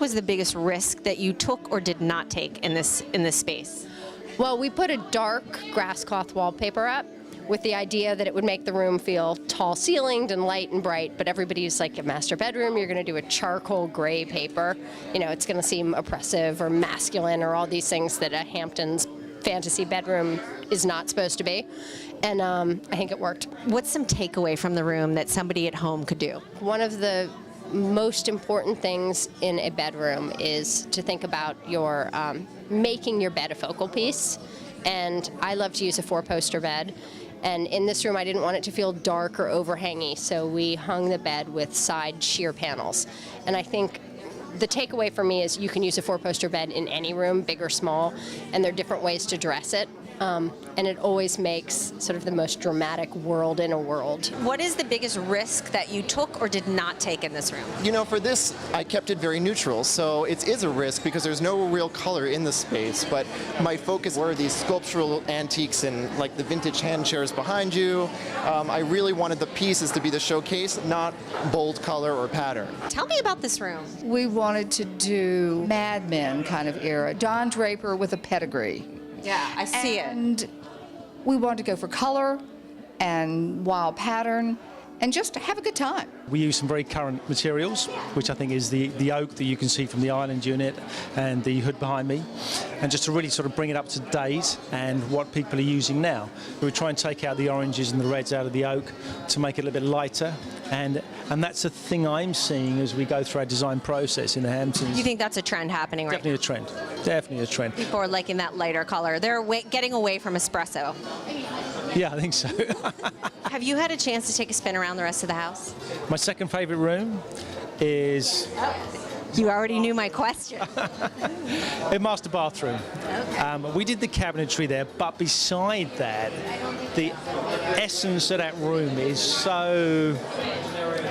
was the biggest risk that you took or did not take in this space? Well, we put a dark grass cloth wallpaper up with the idea that it would make the room feel tall ceilinged and light and bright, but everybody's like, a master bedroom, you're going to do a charcoal gray paper. You know, it's going to seem oppressive or masculine or all these things that a Hampton's fantasy bedroom is not supposed to be. And I think it worked. What's some takeaway from the room that somebody at home could do? One of the most important things in a bedroom is to think about your making your bed a focal piece. And I love to use a 4-poster bed. And in this room, I didn't want it to feel dark or overhangy, so we hung the bed with side sheer panels. And I think the takeaway for me is you can use a 4-poster bed in any room, big or small, and there are different ways to dress it. And it always makes sort of the most dramatic world in a world. What is the biggest risk that you took or did not take in this room? You know, for this, I kept it very neutral, so it is a risk because there's no real color in the space, but my focus were these sculptural antiques and like the vintage hand chairs behind you. I really wanted the pieces to be the showcase, not bold color or pattern. Tell me about this room. We wanted to do Mad Men kind of era, Don Draper with a pedigree. Yeah, I see it. And we wanted to go for color and wild pattern and just to have a good time. We use some very current materials, which I think is the oak that you can see from the island unit and the hood behind me, and just to really sort of bring it up to date and what people are using now. We try and take out the oranges and the reds out of the oak to make it a little bit lighter, and that's a thing I'm seeing as we go through our design process in the Hamptons. You think that's a trend happening right now? Definitely a trend. Definitely a trend. People are liking that lighter color. They're getting away from espresso. Yeah, I think so. Have you had a chance to take a spin around the rest of the house? My second favorite room is You already knew my question. a master bathroom. We did the cabinetry there, but beside that, the essence of that room is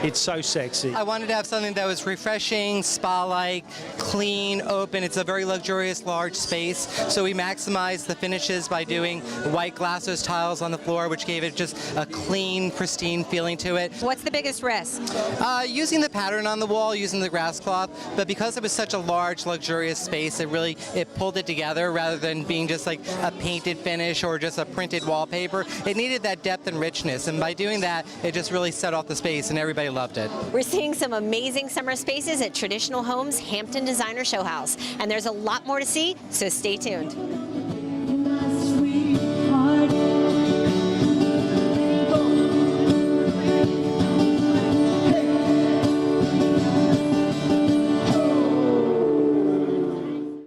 it's so sexy. I wanted to have something that was refreshing, spa-like, clean, open. It's a very luxurious, large space. So we maximized the finishes by doing white glazos tiles on the floor, which gave it just a clean, pristine feeling to it. What's the biggest risk? Using the pattern on the wall, using the grass cloth, but because it was such a large, luxurious space, it pulled it together rather than being just like a painted finish or just a printed wallpaper. It needed that depth and richness, and by doing that, it just really set off the space, and everybody loved it. We're seeing some amazing summer spaces at Traditional Homes Hampton Designer Showhouse, and there's a lot more to see, so stay tuned.